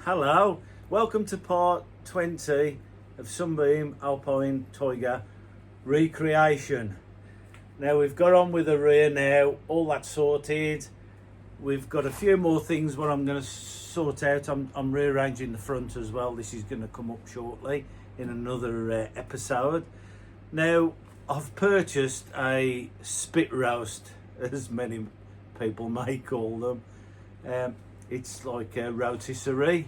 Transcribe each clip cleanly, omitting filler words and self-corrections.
Hello, welcome to part 20 of Sunbeam Alpine Tiger recreation. Now we've got on with the rear now, all that's sorted. We've got a few more things what I'm going to sort out. I'm rearranging the front as well. This is going to come up shortly in another episode. Now I've purchased a spit roast, as many people may call them. It's like a rotisserie.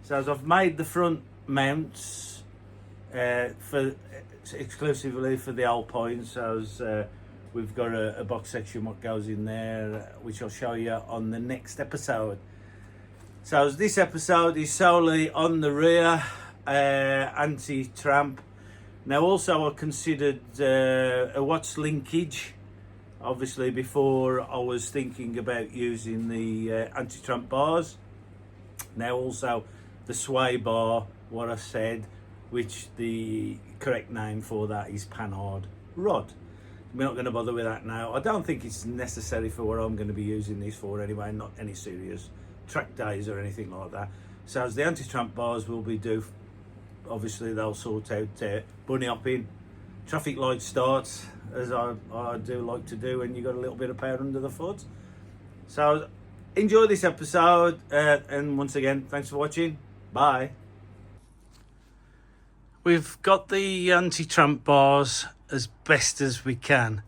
So as I've made the front mounts exclusively for the Alpine. So as, we've got a box section what goes in there, which I'll show you on the next episode. So as this episode is solely on the rear anti-tramp. Now also I considered a watch linkage. Obviously before I was thinking about using the anti-tramp bars. Now also the sway bar, what I said, which the correct name for that is panhard rod. We're not going to bother with that now. I don't think it's necessary for what I'm going to be using these for anyway, not any serious track days or anything like that. So as the anti-tramp bars will be due, obviously they'll sort out bunny hopping, traffic light starts, as I do like to do when you've got a little bit of power under the foot. So enjoy this episode, and once again, thanks for watching. Bye. We've got the anti-tramp bars as best as we can.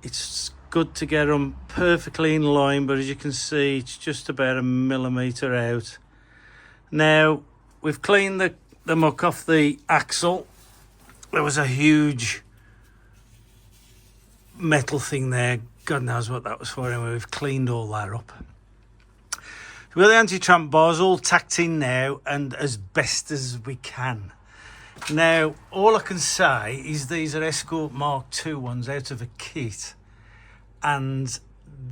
It's good to get them perfectly in line, but as you can see, it's just about a millimetre out. Now, we've cleaned the muck off the axle. There was a huge metal thing there. God knows what that was for. Anyway, we've cleaned all that up. We've got the anti-tramp bars all tacked in now and as best as we can. Now, all I can say is these are Escort Mark II ones out of a kit, and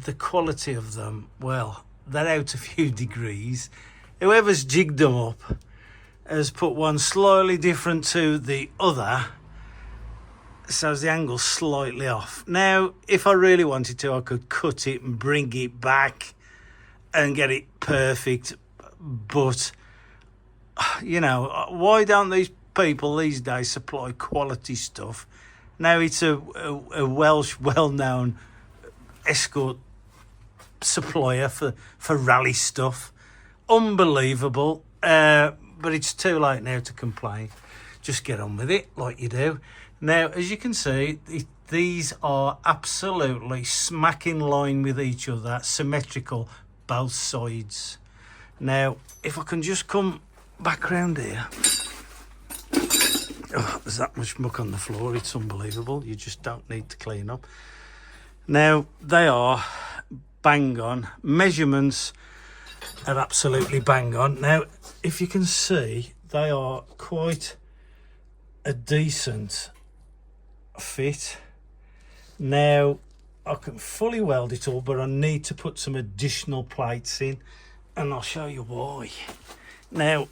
the quality of them, well, they're out a few degrees. Whoever's jigged them up has put one slightly different to the other, so the angle's slightly off. Now, if I really wanted to, I could cut it and bring it back and get it perfect, but you know, why don't these people these days supply quality stuff? Now it's a Welsh well-known Escort supplier for rally stuff, unbelievable, but it's too late now to complain. Just get on with it like you do. Now, as you can see, these are absolutely smack in line with each other, symmetrical both sides. Now, if I can just come back round here. Oh, there's that much muck on the floor, it's unbelievable. You just don't need to clean up. Now, they are bang on. Measurements are absolutely bang on. Now, if you can see, they are quite a decent fit. Now, I can fully weld it all, but I need to put some additional plates in, and I'll show you why. Now,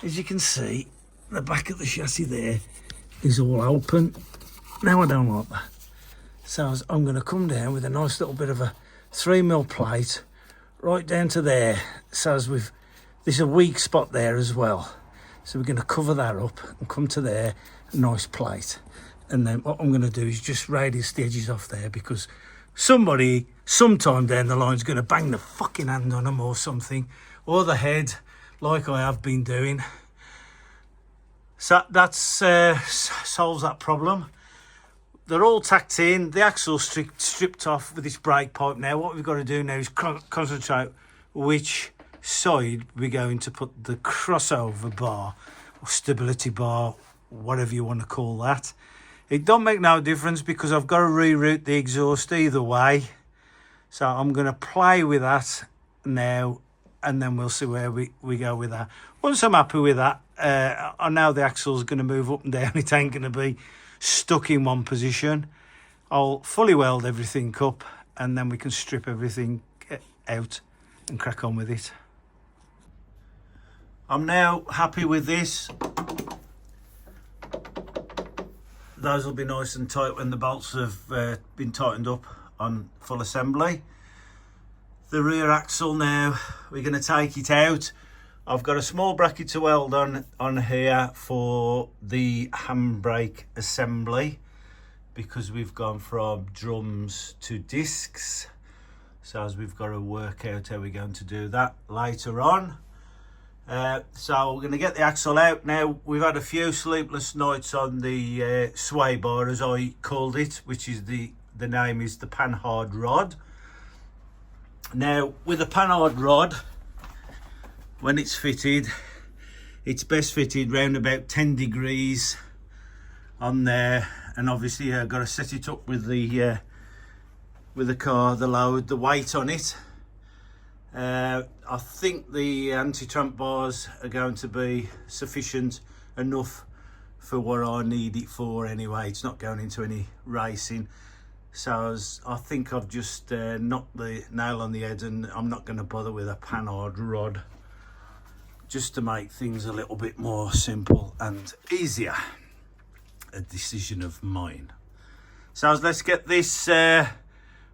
as you can see, the back of the chassis there is all open. Now I don't like that. So I'm going to come down with a nice little bit of a 3mm plate right down to there. So as there's a weak spot there as well. So we're going to cover that up and come to there, a nice plate. And then what I'm going to do is just radius the edges off there, because somebody sometime down the line is going to bang the fucking hand on them or something, or the head, like I have been doing. So that solves that problem. They're all tacked in. The axle's stripped off with this brake pipe. Now what we've got to do now is concentrate which side we're going to put the crossover bar or stability bar, whatever you want to call that. It don't make no difference because I've got to reroute the exhaust either way. So I'm going to play with that now, and then we'll see where we go with that. Once I'm happy with that, I know the axle's going to move up and down. It ain't going to be stuck in one position. I'll fully weld everything up, and then we can strip everything out and crack on with it. I'm now happy with this. Those will be nice and tight when the bolts have been tightened up on full assembly. The rear axle now, we're going to take it out. I've got a small bracket to weld on here for the handbrake assembly, because we've gone from drums to discs. So as we've got to work out how we're going to do that later on. So we're going to get the axle out now. We've had a few sleepless nights on the sway bar, as I called it, which is the name is the panhard rod. Now with a panhard rod, when it's fitted, it's best fitted round about 10 degrees on there, and obviously I've got to set it up with the car, the load, the weight on it. I think the anti-tramp bars are going to be sufficient enough for what I need it for anyway. It's not going into any racing, so I think I've just knocked the nail on the head, and I'm not going to bother with a panhard rod, just to make things a little bit more simple and easier. A decision of mine. So let's get this rear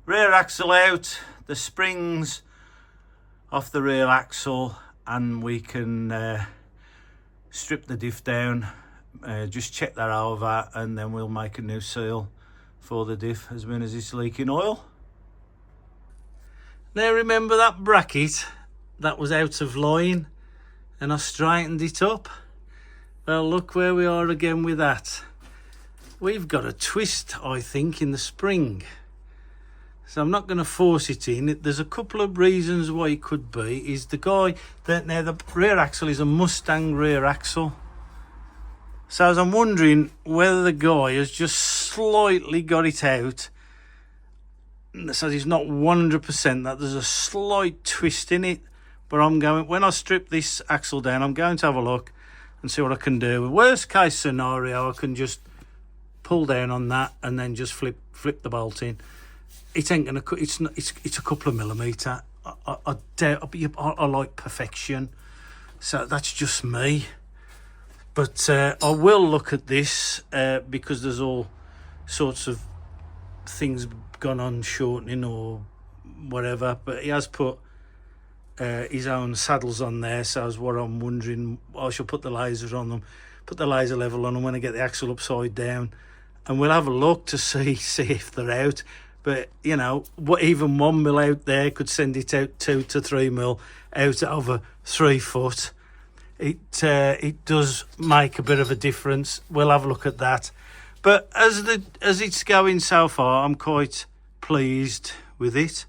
axle out, the springs off the rear axle, and we can strip the diff down, just check that over, and then we'll make a new seal for the diff as soon as it's leaking oil. Now remember that bracket that was out of line and I straightened it up? Well, look where we are again with that. We've got a twist, I think, in the spring. So I'm not going to force it in. There's a couple of reasons why it could be. Is the guy that now the rear axle is a Mustang rear axle. So as I'm wondering whether the guy has just slightly got it out. So he's not 100% that there's a slight twist in it. But I'm going, when I strip this axle down, I'm going to have a look and see what I can do. Worst case scenario, I can just pull down on that and then just flip the bolt in. It ain't gonna cut. It's a couple of millimetre. I like perfection, so that's just me. But I will look at this because there's all sorts of things gone on shortening or whatever. But he has put his own saddles on there, so as what I'm wondering, I shall put the lasers on them, put the laser level on them when I get the axle upside down, and we'll have a look to see if they're out. But you know, what, even 1 mil out there could send it out 2 to 3 mil out over 3 foot. It does make a bit of a difference. We'll have a look at that. But as it's going so far, I'm quite pleased with it.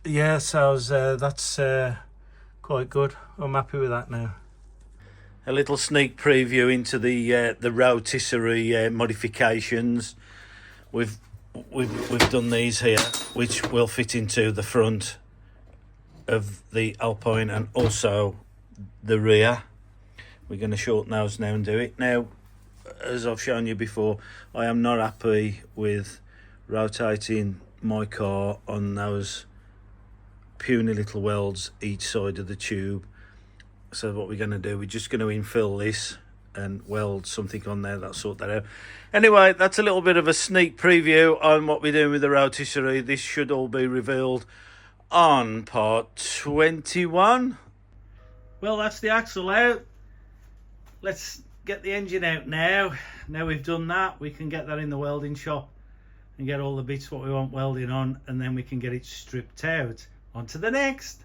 Yeah, so that's quite good. I'm happy with that now. A little sneak preview into the rotisserie modifications. We've done these here, which will fit into the front of the Alpine and also the rear. We're going to shorten those now and do it. Now, as I've shown you before, I am not happy with rotating my car on those puny little welds each side of the tube. So what we're going to do, we're just going to infill this and weld something on there that'll sort that out. Anyway, that's a little bit of a sneak preview on what we're doing with the rotisserie. This should all be revealed on part 21. Well, that's the axle out. Let's get the engine out now. Now we've done that, we can get that in the welding shop and get all the bits what we want welding on, and then we can get it stripped out. On to the next.